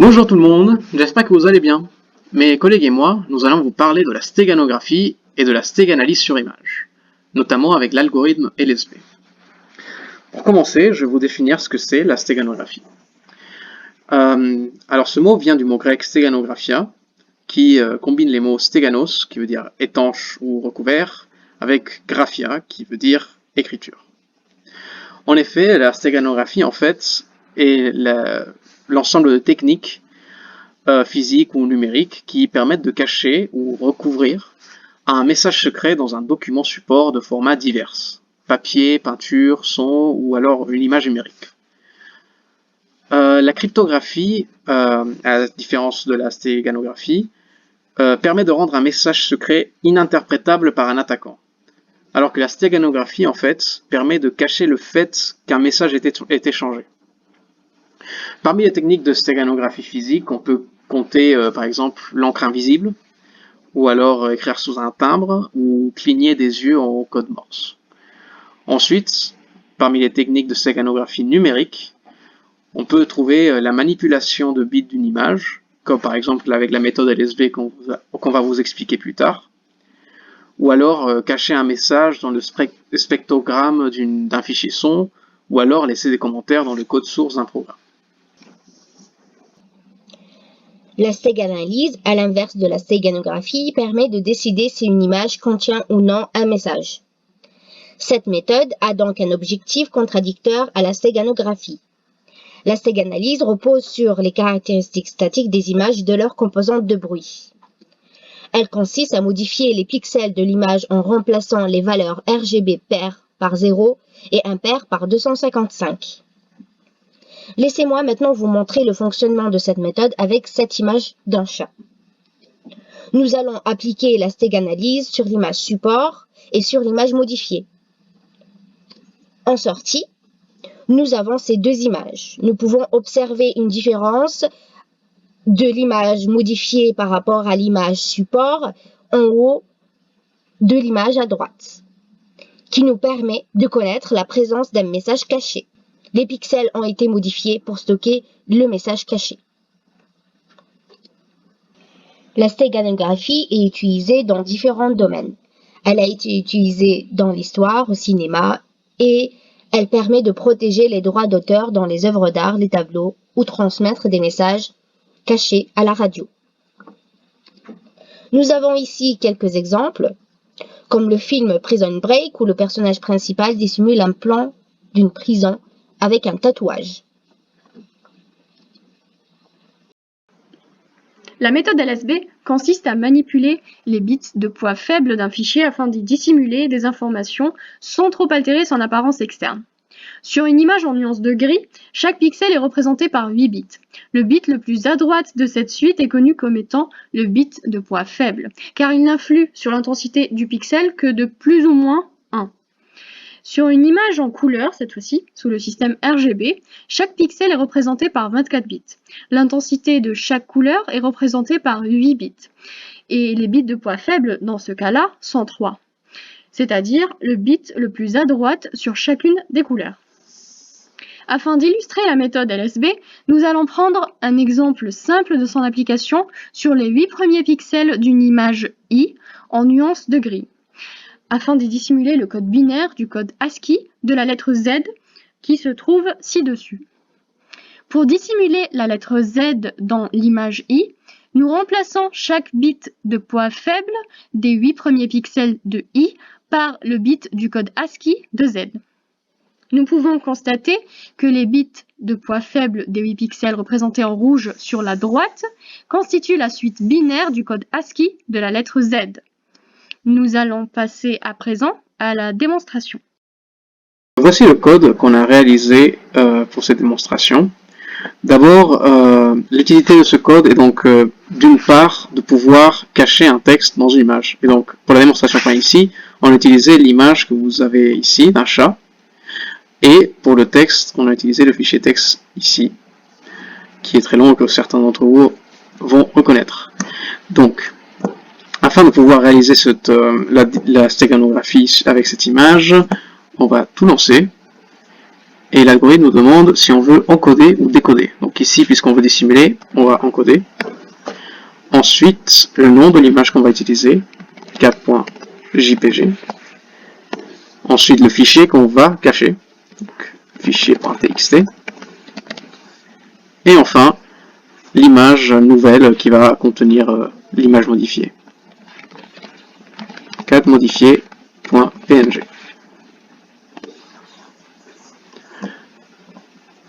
Bonjour tout le monde, j'espère que vous allez bien. Mes collègues et moi, nous allons vous parler de la stéganographie et de la stéganalyse sur image, notamment avec l'algorithme LSB. Pour commencer, je vais vous définir ce que c'est la stéganographie. Alors ce mot vient du mot grec stéganographia, qui combine les mots stéganos, qui veut dire étanche ou recouvert, avec graphia, qui veut dire écriture. En effet, la stéganographie, en fait, est l'ensemble de techniques physiques ou numériques qui permettent de cacher ou recouvrir un message secret dans un document support de formats divers, papier, peinture, son ou alors une image numérique. La cryptographie, à la différence de la stéganographie, permet de rendre un message secret ininterprétable par un attaquant, alors que la stéganographie, en fait, permet de cacher le fait qu'un message est échangé. Parmi les techniques de stéganographie physique, on peut compter par exemple l'encre invisible, ou alors écrire sous un timbre, ou cligner des yeux en code Morse. Ensuite, parmi les techniques de stéganographie numérique, on peut trouver la manipulation de bits d'une image, comme par exemple avec la méthode LSB qu'on va vous expliquer plus tard, ou alors cacher un message dans le spectrogramme d'un fichier son, ou alors laisser des commentaires dans le code source d'un programme. La stéganalyse, à l'inverse de la stéganographie, permet de décider si une image contient ou non un message. Cette méthode a donc un objectif contradictoire à la stéganographie. La stéganalyse repose sur les caractéristiques statiques des images de leurs composantes de bruit. Elle consiste à modifier les pixels de l'image en remplaçant les valeurs RGB paires par 0 et impaires par 255. Laissez-moi maintenant vous montrer le fonctionnement de cette méthode avec cette image d'un chat. Nous allons appliquer la stéganalyse sur l'image support et sur l'image modifiée. En sortie, nous avons ces deux images. Nous pouvons observer une différence de l'image modifiée par rapport à l'image support en haut de l'image à droite, qui nous permet de connaître la présence d'un message caché. Les pixels ont été modifiés pour stocker le message caché. La stéganographie est utilisée dans différents domaines. Elle a été utilisée dans l'histoire, au cinéma, et elle permet de protéger les droits d'auteur dans les œuvres d'art, les tableaux, ou transmettre des messages cachés à la radio. Nous avons ici quelques exemples, comme le film Prison Break, où le personnage principal dissimule un plan d'une prison avec un tatouage. La méthode LSB consiste à manipuler les bits de poids faible d'un fichier afin d'y dissimuler des informations sans trop altérer son apparence externe. Sur une image en nuance de gris, chaque pixel est représenté par 8 bits. Le bit le plus à droite de cette suite est connu comme étant le bit de poids faible, car il n'influe sur l'intensité du pixel que de plus ou moins 1. Sur une image en couleur, cette fois-ci, sous le système RGB, chaque pixel est représenté par 24 bits. L'intensité de chaque couleur est représentée par 8 bits. Et les bits de poids faible, dans ce cas-là, sont 3. C'est-à-dire le bit le plus à droite sur chacune des couleurs. Afin d'illustrer la méthode LSB, nous allons prendre un exemple simple de son application sur les 8 premiers pixels d'une image I en nuance de gris, afin d'y dissimuler le code binaire du code ASCII de la lettre Z qui se trouve ci-dessus. Pour dissimuler la lettre Z dans l'image I, nous remplaçons chaque bit de poids faible des 8 premiers pixels de I par le bit du code ASCII de Z. Nous pouvons constater que les bits de poids faible des 8 pixels représentés en rouge sur la droite constituent la suite binaire du code ASCII de la lettre Z. Nous allons passer à présent à la démonstration. Voici le code qu'on a réalisé pour cette démonstration. D'abord, l'utilité de ce code est donc d'une part de pouvoir cacher un texte dans une image. Et donc, pour la démonstration qu'on a ici, on a utilisé l'image que vous avez ici, d'un chat. Et pour le texte, on a utilisé le fichier texte ici, qui est très long et que certains d'entre vous vont reconnaître. Donc, afin de pouvoir réaliser la stéganographie avec cette image, on va tout lancer. et l'algorithme nous demande si on veut encoder ou décoder. Donc ici, puisqu'on veut dissimuler, on va encoder. Ensuite, le nom de l'image qu'on va utiliser, 4.jpg. Ensuite, le fichier qu'on va cacher, donc fichier.txt. Et enfin, l'image nouvelle qui va contenir l'image modifiée. 4modifié.png.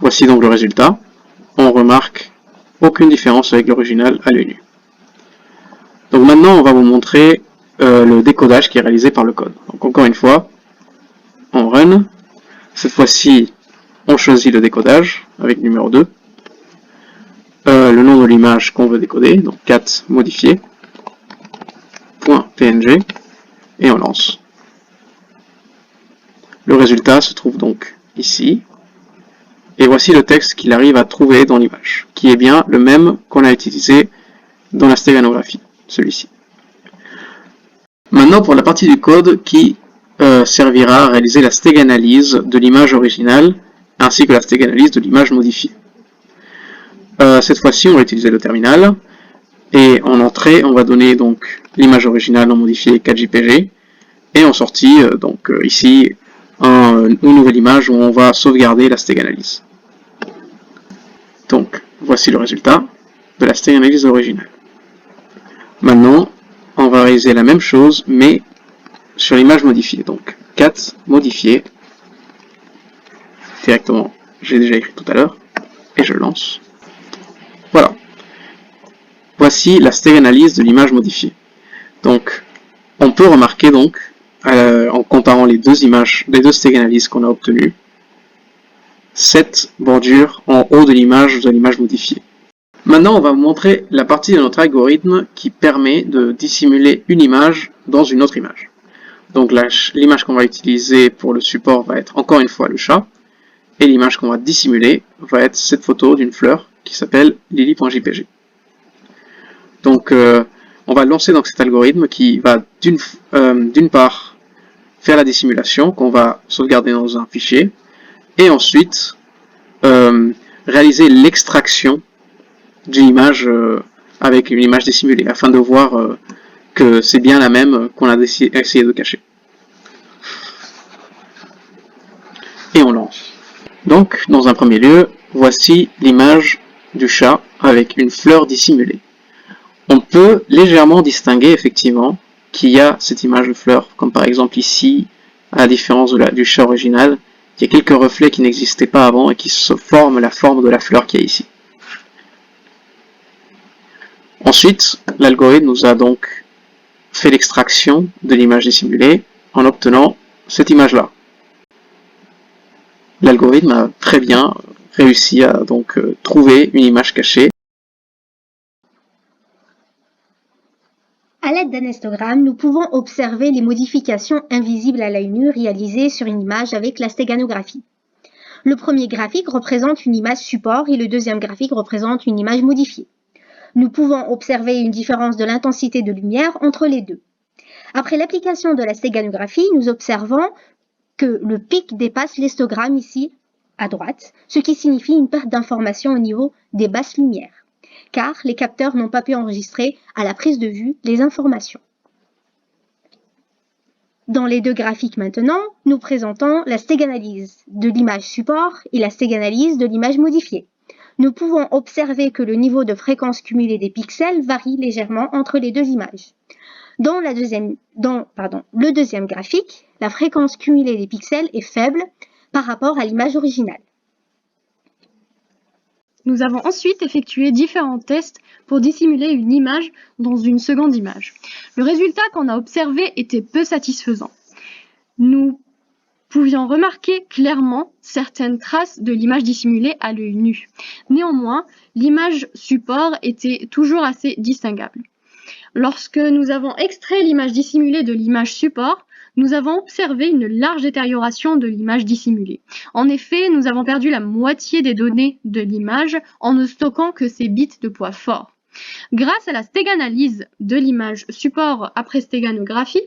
Voici donc le résultat. On remarque aucune différence avec l'original à l'œil nu. Donc maintenant, on va vous montrer le décodage qui est réalisé par le code. Donc encore une fois, on run. Cette fois-ci, on choisit le décodage avec numéro 2. Le nom de l'image qu'on veut décoder, donc 4 modifié.png, et on lance. Le résultat se trouve donc ici. Et voici le texte qu'il arrive à trouver dans l'image, qui est bien le même qu'on a utilisé dans la stéganographie, celui-ci. Maintenant pour la partie du code qui servira à réaliser la stéganalyse de l'image originale, ainsi que la stéganalyse de l'image modifiée. Cette fois-ci, on va utiliser le terminal, et en entrée, on va donner donc l'image originale en modifié 4jpg, et en sortie, ici, une nouvelle image où on va sauvegarder la stéganalyse. Donc, voici le résultat de la stéganalyse originale. Maintenant, on va réaliser la même chose, mais sur l'image modifiée. Donc, 4 modifié, directement, j'ai déjà écrit tout à l'heure, et je lance. Voilà. Voici la stéganalyse de l'image modifiée. Donc, on peut remarquer donc, en comparant les deux images, les deux stéganalyses qu'on a obtenues, cette bordure en haut de l'image modifiée. Maintenant, on va vous montrer la partie de notre algorithme qui permet de dissimuler une image dans une autre image. Donc l'image qu'on va utiliser pour le support va être encore une fois le chat, et l'image qu'on va dissimuler va être cette photo d'une fleur qui s'appelle lily.jpg. Donc on va lancer donc cet algorithme qui va d'une part faire la dissimulation qu'on va sauvegarder dans un fichier, et ensuite réaliser l'extraction d'une image avec une image dissimulée, afin de voir que c'est bien la même qu'on a essayé de cacher. Et on lance. Donc, dans un premier lieu, voici l'image du chat avec une fleur dissimulée. On peut légèrement distinguer effectivement qu'il y a cette image de fleur, comme par exemple ici, à la différence du chat original, il y a quelques reflets qui n'existaient pas avant et qui se forment la forme de la fleur qui est ici. Ensuite, l'algorithme nous a donc fait l'extraction de l'image dissimulée en obtenant cette image-là. L'algorithme a très bien réussi à donc trouver une image cachée. À l'aide d'un histogramme, nous pouvons observer les modifications invisibles à l'œil nu réalisées sur une image avec la stéganographie. Le premier graphique représente une image support et le deuxième graphique représente une image modifiée. Nous pouvons observer une différence de l'intensité de lumière entre les deux. Après l'application de la stéganographie, nous observons que le pic dépasse l'histogramme ici à droite, ce qui signifie une perte d'information au niveau des basses lumières, car les capteurs n'ont pas pu enregistrer à la prise de vue les informations. Dans les deux graphiques maintenant, nous présentons la stéganalyse de l'image support et la stéganalyse de l'image modifiée. Nous pouvons observer que le niveau de fréquence cumulée des pixels varie légèrement entre les deux images. Dans le deuxième graphique, la fréquence cumulée des pixels est faible par rapport à l'image originale. Nous avons ensuite effectué différents tests pour dissimuler une image dans une seconde image. Le résultat qu'on a observé était peu satisfaisant. Nous pouvions remarquer clairement certaines traces de l'image dissimulée à l'œil nu. Néanmoins, l'image support était toujours assez distinguable. Lorsque nous avons extrait l'image dissimulée de l'image support, nous avons observé une large détérioration de l'image dissimulée. En effet, nous avons perdu la moitié des données de l'image en ne stockant que ses bits de poids fort. Grâce à la stéganalyse de l'image support après stéganographie,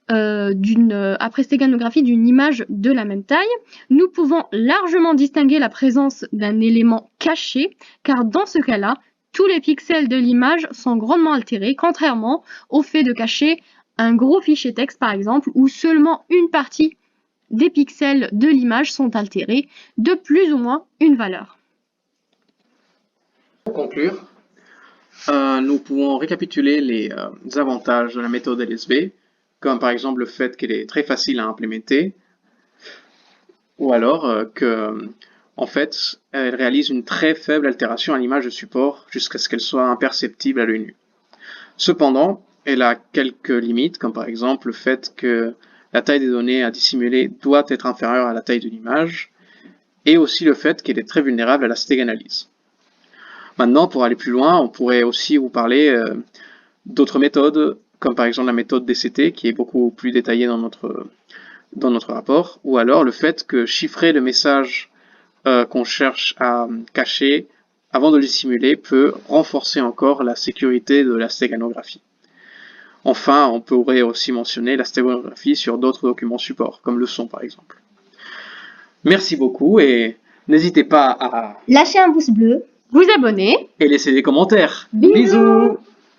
après stéganographie d'une image de la même taille, nous pouvons largement distinguer la présence d'un élément caché, car dans ce cas-là, tous les pixels de l'image sont grandement altérés, contrairement au fait de cacher un gros fichier texte, par exemple, où seulement une partie des pixels de l'image sont altérés de plus ou moins une valeur. Pour conclure, nous pouvons récapituler les avantages de la méthode LSB, comme par exemple le fait qu'elle est très facile à implémenter, ou alors en fait, elle réalise une très faible altération à l'image de support jusqu'à ce qu'elle soit imperceptible à l'œil nu. Cependant, elle a quelques limites, comme par exemple le fait que la taille des données à dissimuler doit être inférieure à la taille de l'image, et aussi le fait qu'elle est très vulnérable à la stéganalyse. Maintenant, pour aller plus loin, on pourrait aussi vous parler d'autres méthodes, comme par exemple la méthode DCT, qui est beaucoup plus détaillée dans notre rapport, ou alors le fait que chiffrer le message qu'on cherche à cacher avant de le dissimuler peut renforcer encore la sécurité de la stéganographie. Enfin, on pourrait aussi mentionner la stéganographie sur d'autres documents support, comme le son par exemple. Merci beaucoup et n'hésitez pas à Lâchez un pouce bleu. Vous abonner. et laisser des commentaires. Bisous.